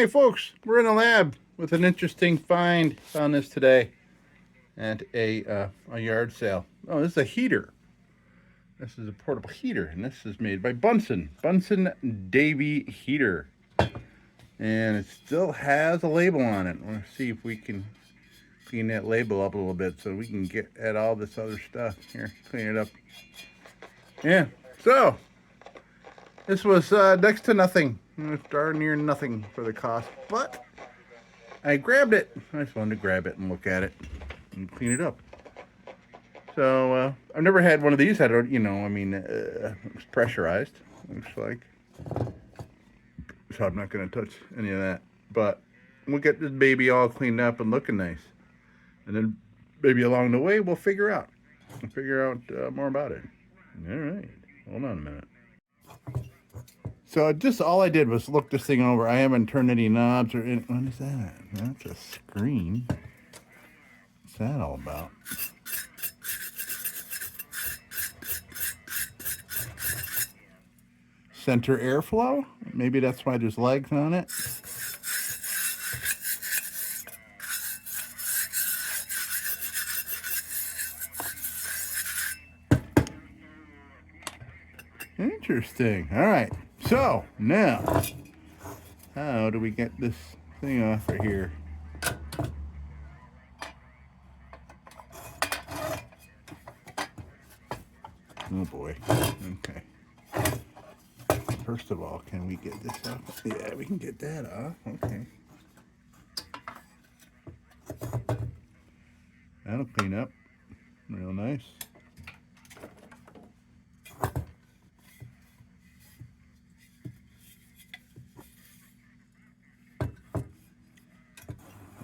Hey folks, we're in a lab with an interesting find. Found this today at a yard sale. Oh, this is a heater. This is a portable heater, and this is made by Bunsen-Davy heater, and it still has a label on it. Let's see if we can clean that label up a little bit so we can get at all this other stuff. Here, clean it up. Yeah. So this was next to nothing. Darn near nothing for the cost, but I grabbed it. I just wanted to grab it and look at it and clean it up. So I've never had one of these. I don't, it's pressurized. Looks like. So I'm not going to touch any of that. But we'll get this baby all cleaned up and looking nice, and then maybe along the way we'll figure out more about it. All right, hold on a minute. So just all I did was look this thing over. I haven't turned any knobs or any. What is that? That's a screen. What's that all about? Center airflow? Maybe that's why there's legs on it. Interesting. All right. So now, how do we get this thing off of here? Oh boy. Okay. First of all, can we get this off? Yeah, we can get that off. Okay. That'll clean up real nice.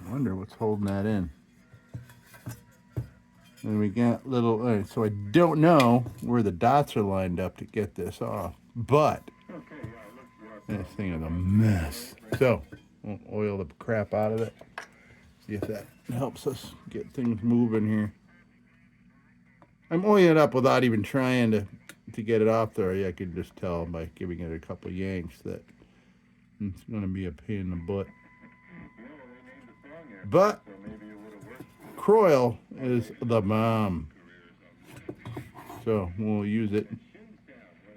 I wonder what's holding that in. And we got little, all right, so I don't know where the dots are lined up to get this off, but this thing is a mess. So we'll oil the crap out of it. See if that helps us get things moving here. I'm oiling it up without even trying to get it off there. Yeah, I could just tell by giving it a couple yanks that it's going to be a pain in the butt. But Croyle is the bomb. So we'll use it.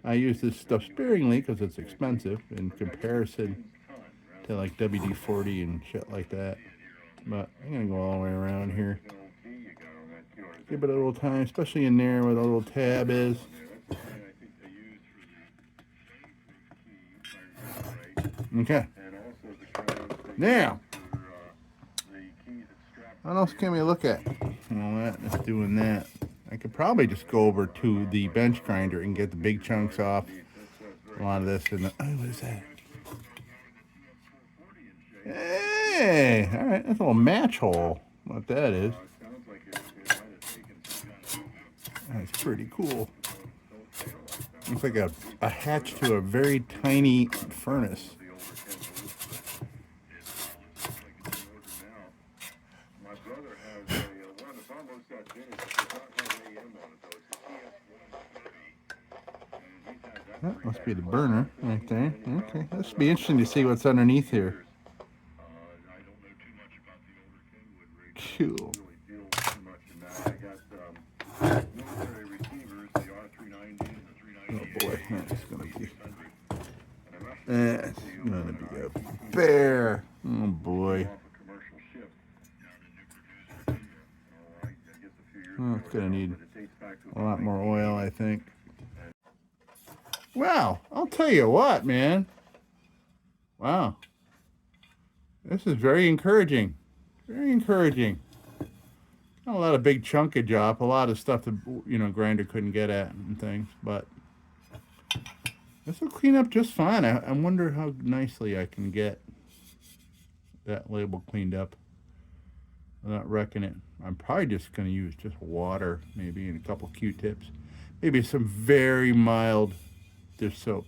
I use this stuff sparingly because it's expensive in comparison to like WD-40 and shit like that. But I'm going to go all the way around here. Give it a little time, especially in there where the little tab is. Okay. Now, what else can we look at? Well, that's doing that. I could probably just go over to the bench grinder and get the big chunks off. A lot of this and oh, what is that? Hey, all right, that's a little match hole. What that is? That's pretty cool. Looks like a hatch to a very tiny furnace. That must be the burner right there. Okay, this should be interesting to see what's underneath here. Cool. Oh boy, that's gonna be a bear. Oh boy. Oh, it's gonna need a lot more oil, I think. Wow, I'll tell you what, man. Wow. This is very encouraging. Very encouraging. Not a lot of big chunkage off, a lot of stuff the grinder couldn't get at and things, but this will clean up just fine. I wonder how nicely I can get that label cleaned up without wrecking it. I'm probably just going to use just water, maybe, and a couple Q-tips. Maybe some very mild dish soap.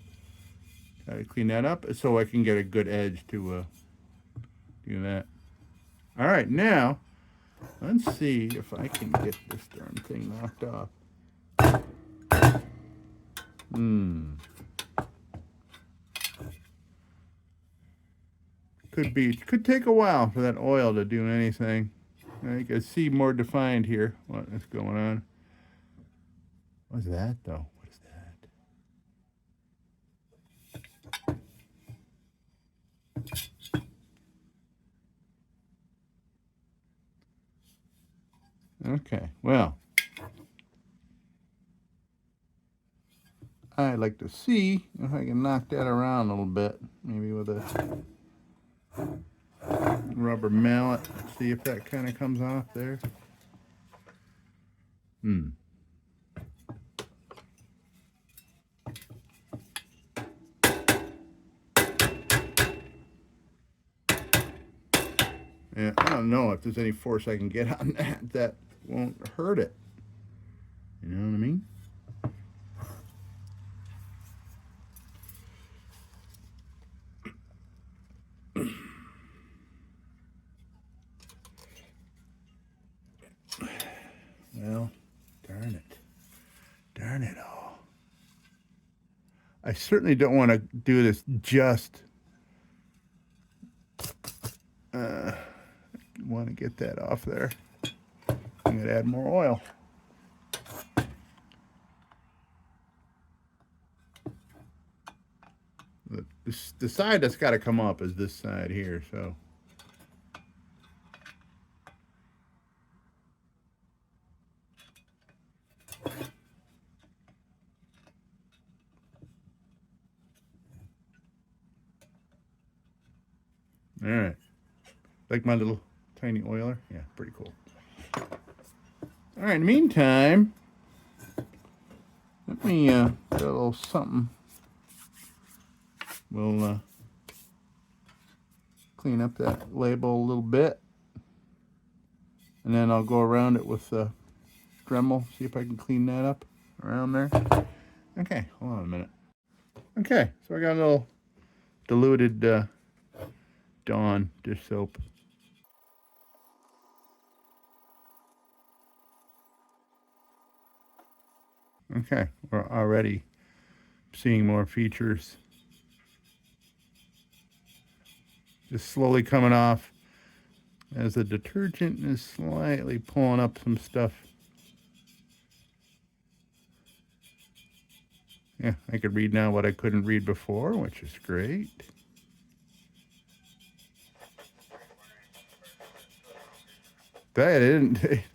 Try to clean that up so I can get a good edge to do that. All right, now let's see if I can get this darn thing knocked off. Could take a while for that oil to do anything. You can see more defined here what is going on. What's that though? What is that? Okay, well, I'd like to see if I can knock that around a little bit, maybe with a rubber mallet. See if that kind of comes off there. Yeah, I don't know if there's any force I can get on that won't hurt it. You know what I mean? Well, darn it. Darn it all. I certainly don't want to do this just. Want to get that off there. I'm going to add more oil. The side that's got to come up is this side here, so. All right. Like my little tiny oiler? Yeah, pretty cool. All right, in the meantime, let me do a little something. We'll clean up that label a little bit. And then I'll go around it with the Dremel, see if I can clean that up around there. Okay, hold on a minute. Okay, so I got a little diluted Dawn dish soap. Okay, we're already seeing more features. Just slowly coming off as the detergent is slightly pulling up some stuff. Yeah, I could read now what I couldn't read before, which is great. They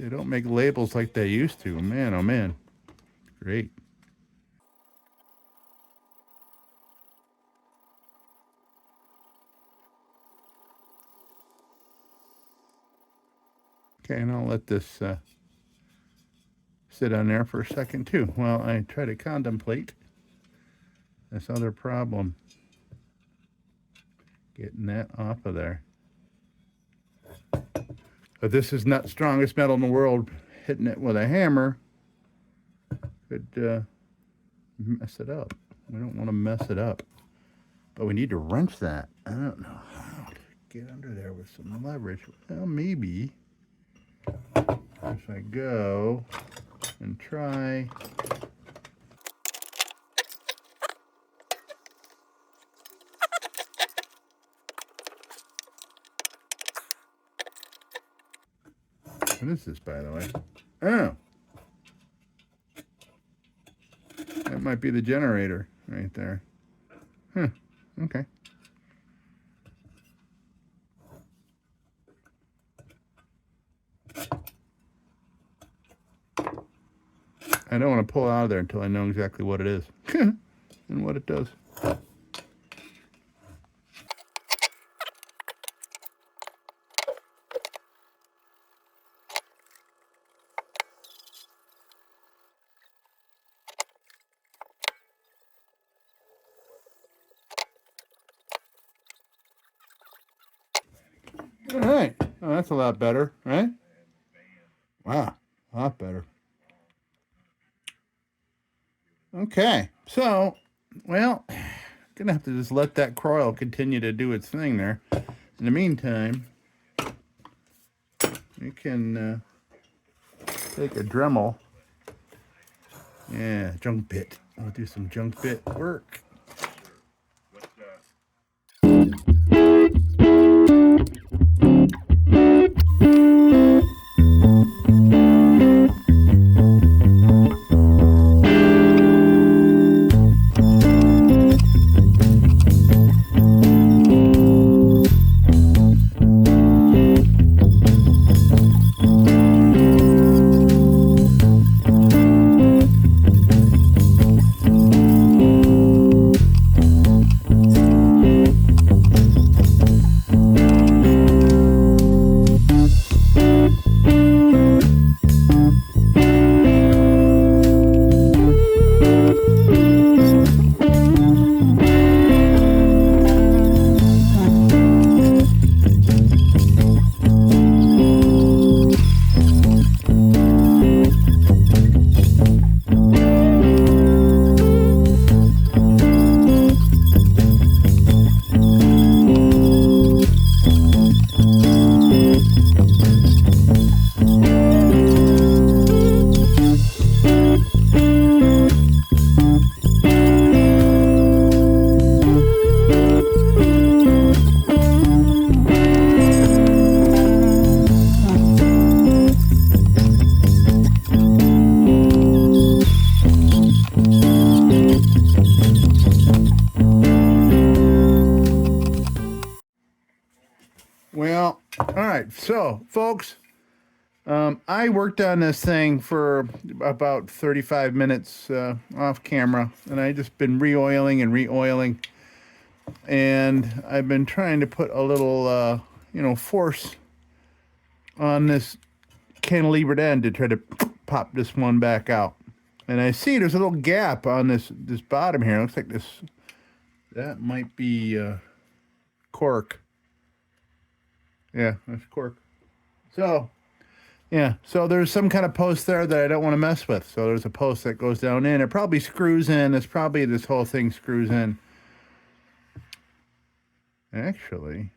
don't make labels like they used to. Man, oh man. Great. Okay, and I'll let this sit on there for a second too while I try to contemplate this other problem. Getting that off of there. But this is not the strongest metal in the world. Hitting it with a hammer could mess it up. We don't want to mess it up. But we need to wrench that. I don't know how to get under there with some leverage. Well, maybe if I go and try. What is this, by the way? Oh. That might be the generator right there. Huh. Okay. I don't want to pull out of there until I know exactly what it is and what it does. All right. Oh, that's a lot better, right? Wow. A lot better. Okay. So, well, gonna have to just let that coil continue to do its thing there. In the meantime, you can take a Dremel. Yeah, junk bit. I'll do some junk bit work. All right, so folks, I worked on this thing for about 35 minutes off camera, and I just been re-oiling and re-oiling, and I've been trying to put a little, force on this cantilevered end to try to pop this one back out. And I see there's a little gap on this bottom here. It looks like that might be cork. Yeah, that's cork. So, yeah, so there's some kind of post there that I don't want to mess with. So there's a post that goes down in. It probably screws in. It's probably this whole thing screws in. Actually,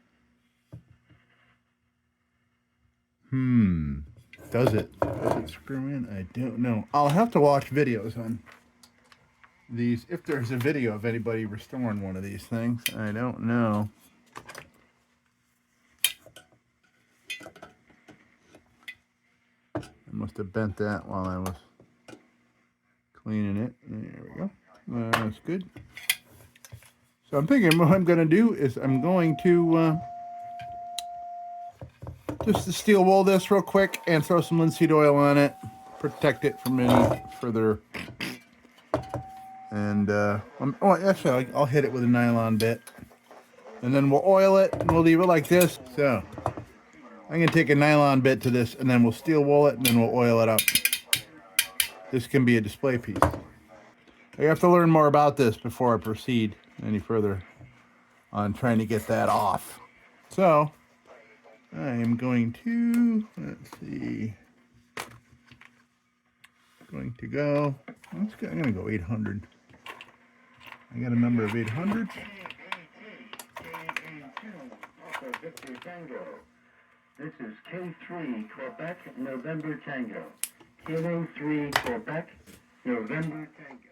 does it screw in? I don't know. I'll have to watch videos on these. If there's a video of anybody restoring one of these things, I don't know. I must have bent that while I was cleaning it. There we go. That's good. So I'm thinking what I'm going to do is I'm going to just to steel wool this real quick and throw some linseed oil on it, protect it from any further. And actually, I'll hit it with a nylon bit, and then we'll oil it and we'll leave it like this. So I'm going to take a nylon bit to this, and then we'll steel wool it, and then we'll oil it up. This can be a display piece. I have to learn more about this before I proceed any further on trying to get that off. So I am going to, let's see, going to go, I'm going to go 800. I got a number of 800s. This is K3 Quebec November Tango. Kilo 3 Quebec November Tango.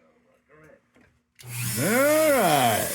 All right.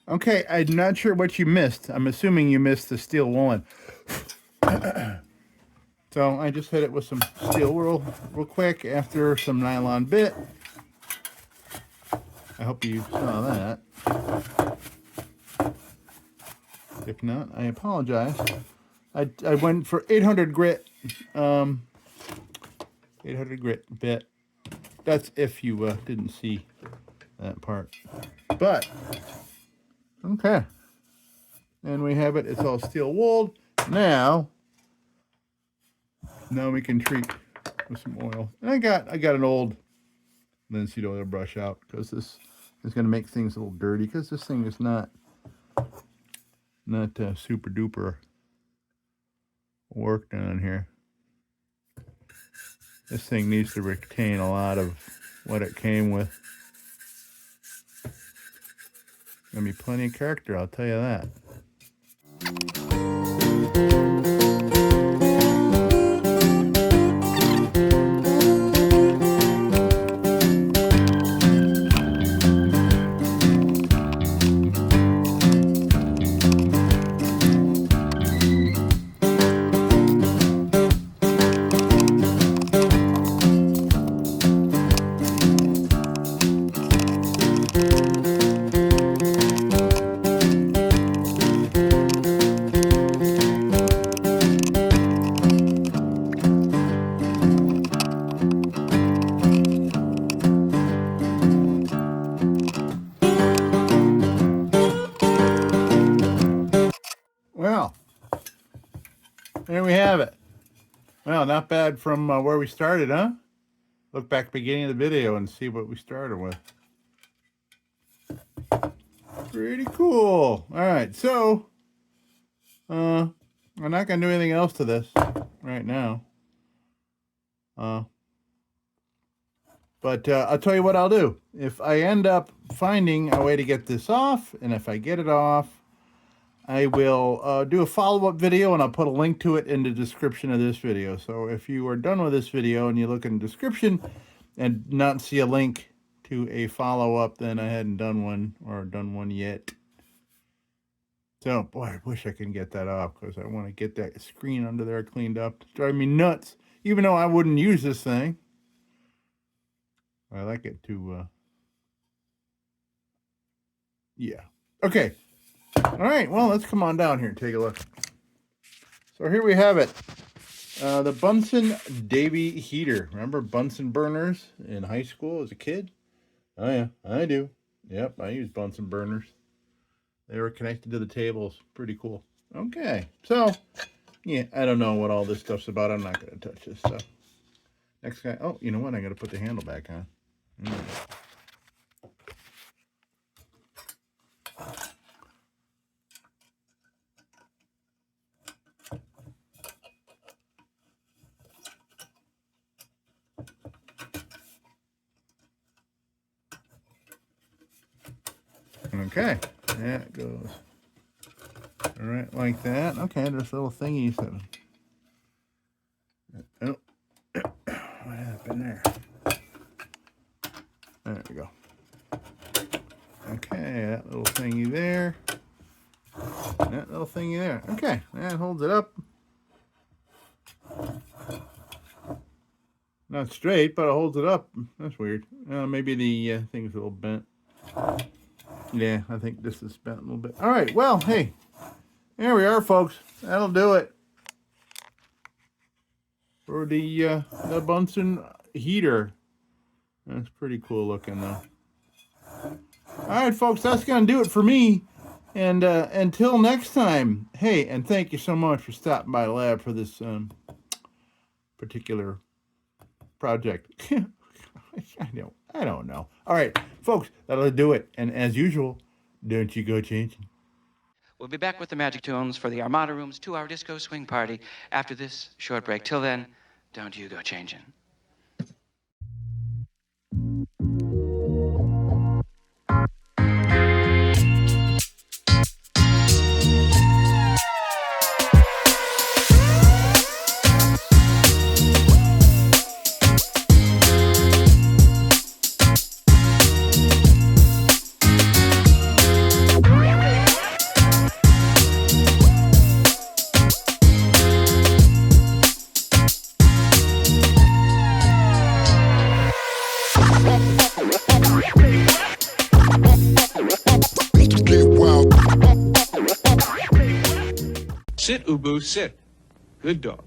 Okay, I'm not sure what you missed. I'm assuming you missed the steel woolen. So I just hit it with some steel wool real quick after some nylon bit. I hope you saw that. If not, I apologize. I went for 800 grit. 800 grit bit. That's if you didn't see that part. But okay, and we have it. It's all steel wooled. Now we can treat with some oil. And I got an old linseed oil brush out because this is going to make things a little dirty because this thing is not super duper work done here. This thing needs to retain a lot of what it came with. Gonna be plenty of character, I'll tell you that. Well, there we have it. Well, not bad from where we started, huh? Look back beginning of the video and see what we started with. Pretty cool. All right, so I'm not gonna do anything else to this right now. But I'll tell you what I'll do. If I end up finding a way to get this off, and if I get it off, I will do a follow-up video, and I'll put a link to it in the description of this video. So if you are done with this video and you look in the description and not see a link to a follow-up, then I hadn't done one or done one yet. So, boy, I wish I could get that off because I want to get that screen under there cleaned up. It's driving me nuts, even though I wouldn't use this thing. I like it to, yeah. Okay. All right, well, let's come on down here and take a look. So here we have it. The Bunsen-Davy heater. Remember Bunsen burners in high school as a kid? Oh, yeah, I do. Yep, I use Bunsen burners. They were connected to the tables. Pretty cool. Okay, so, yeah, I don't know what all this stuff's about. I'm not going to touch this stuff. Next guy. Oh, you know what? I got to put the handle back on. Okay, that goes right like that. Okay, there's little thingies that. Oh, what happened there? There we go. Okay, that little thingy there. That little thingy there. Okay, that holds it up. Not straight, but it holds it up. That's weird. Maybe the thing's a little bent. Yeah, I think this is bent a little bit. All right, well, hey, there we are, folks. That'll do it for the Bunsen heater. That's pretty cool looking, though. All right, folks, that's going to do it for me. And until next time, hey, and thank you so much for stopping by the lab for this particular project. I don't know. All right, folks, that'll do it. And as usual, don't you go changing. We'll be back with the Magic Tunes for the Armada Room's 2-hour disco swing party after this short break. Till then, don't you go changing. Sit, Ubu, sit. Good dog.